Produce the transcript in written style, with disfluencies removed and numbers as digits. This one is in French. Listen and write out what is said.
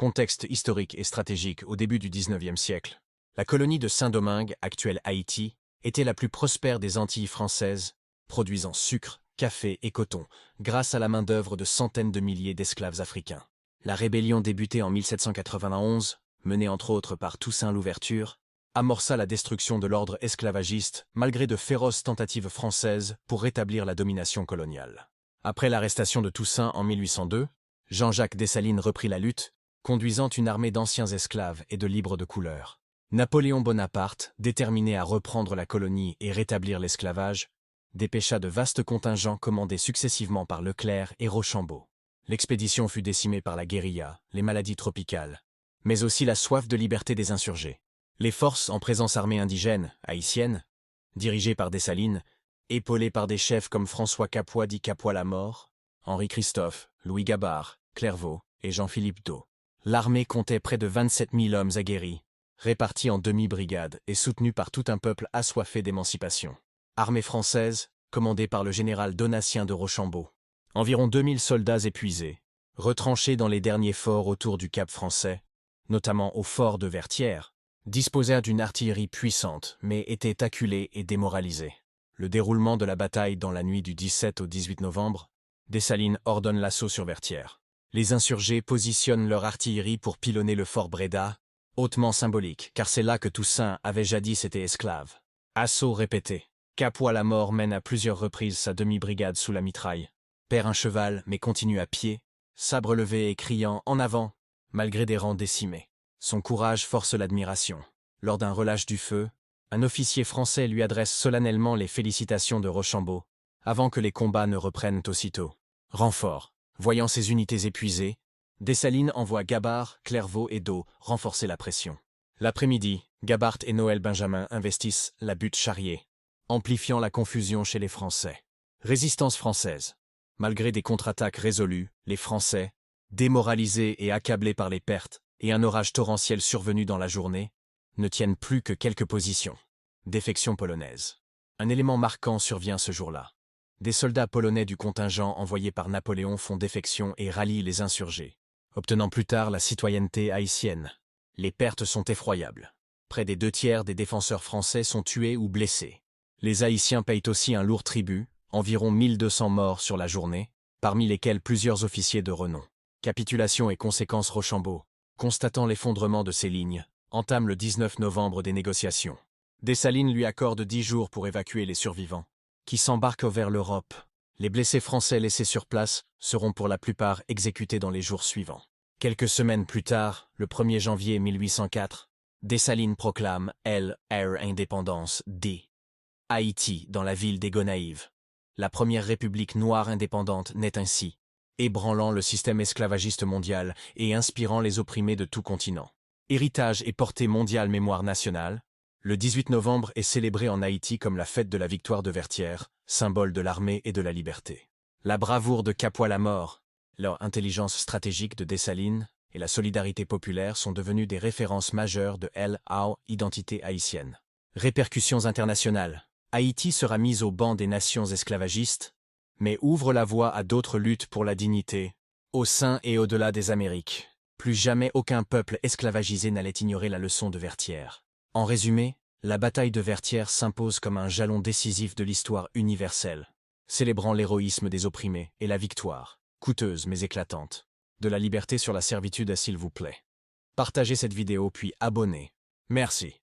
Contexte historique et stratégique au début du XIXe siècle. La colonie de Saint-Domingue, actuelle Haïti, était la plus prospère des Antilles françaises, produisant sucre, café et coton, grâce à la main-d'œuvre de centaines de milliers d'esclaves africains. La rébellion débutée en 1791, menée entre autres par Toussaint Louverture, amorça la destruction de l'ordre esclavagiste malgré de féroces tentatives françaises pour rétablir la domination coloniale. Après l'arrestation de Toussaint en 1802, Jean-Jacques Dessalines reprit la lutte, conduisant une armée d'anciens esclaves et de libres de couleur. Napoléon Bonaparte, déterminé à reprendre la colonie et rétablir l'esclavage, dépêcha de vastes contingents commandés successivement par Leclerc et Rochambeau. L'expédition fut décimée par la guérilla, les maladies tropicales, mais aussi la soif de liberté des insurgés. Les forces en présence armée indigène, haïtienne, dirigées par Dessalines, épaulées par des chefs comme François Capois dit Capois-la-Mort, Henri Christophe, Louis Gabart, Clairvaux et Jean-Philippe D'O. L'armée comptait près de 27 000 hommes aguerris, répartis en demi-brigades et soutenus par tout un peuple assoiffé d'émancipation. Armée française, commandée par le général Donatien de Rochambeau. Environ 2000 soldats épuisés, retranchés dans les derniers forts autour du Cap français, notamment au fort de Vertières, disposèrent d'une artillerie puissante, mais étaient acculés et démoralisés. Le déroulement de la bataille dans la nuit du 17 au 18 novembre, Dessalines ordonne l'assaut sur Vertières. Les insurgés positionnent leur artillerie pour pilonner le fort Bréda, hautement symbolique, car c'est là que Toussaint avait jadis été esclave. Assaut répété. Capois-la-Mort mène à plusieurs reprises sa demi-brigade sous la mitraille, perd un cheval mais continue à pied, sabre levé et criant « En avant !» malgré des rangs décimés. Son courage force l'admiration. Lors d'un relâche du feu, un officier français lui adresse solennellement les félicitations de Rochambeau, avant que les combats ne reprennent aussitôt. Renfort. Voyant ses unités épuisées, Dessalines envoie Gabart, Clairvaux et D'O renforcer la pression. L'après-midi, Gabart et Noël Benjamin investissent la butte Charrier, amplifiant la confusion chez les Français. Résistance française. Malgré des contre-attaques résolues, les Français, démoralisés et accablés par les pertes et un orage torrentiel survenu dans la journée, ne tiennent plus que quelques positions. Défection polonaise. Un élément marquant survient ce jour-là. Des soldats polonais du contingent envoyé par Napoléon font défection et rallient les insurgés, obtenant plus tard la citoyenneté haïtienne. Les pertes sont effroyables. Près des 2/3 des défenseurs français sont tués ou blessés. Les Haïtiens payent aussi un lourd tribut, environ 1200 morts sur la journée, parmi lesquels plusieurs officiers de renom. Capitulation et conséquences. Rochambeau, constatant l'effondrement de ses lignes, entame le 19 novembre des négociations. Dessalines lui accorde 10 jours pour évacuer les survivants, qui s'embarquent vers l'Europe. Les blessés français laissés sur place seront pour la plupart exécutés dans les jours suivants. Quelques semaines plus tard, le 1er janvier 1804, Dessalines proclame leur indépendance d'. Haïti dans la ville des Gonaïves. La première république noire indépendante naît ainsi, ébranlant le système esclavagiste mondial et inspirant les opprimés de tout continent. Héritage et portée mondiale. Mémoire nationale. Le 18 novembre est célébré en Haïti comme la fête de la victoire de Vertières, symbole de l'armée et de la liberté. La bravoure de Capois-la-Mort, leur intelligence stratégique de Dessalines et la solidarité populaire sont devenus des références majeures de l'identité haïtienne. Répercussions internationales. Haïti sera mise au banc des nations esclavagistes, mais ouvre la voie à d'autres luttes pour la dignité, au sein et au-delà des Amériques. Plus jamais aucun peuple esclavagisé n'allait ignorer la leçon de Vertières. En résumé, la bataille de Vertières s'impose comme un jalon décisif de l'histoire universelle, célébrant l'héroïsme des opprimés et la victoire, coûteuse mais éclatante, de la liberté sur la servitude. S'il vous plaît, partagez cette vidéo puis abonnez. Merci.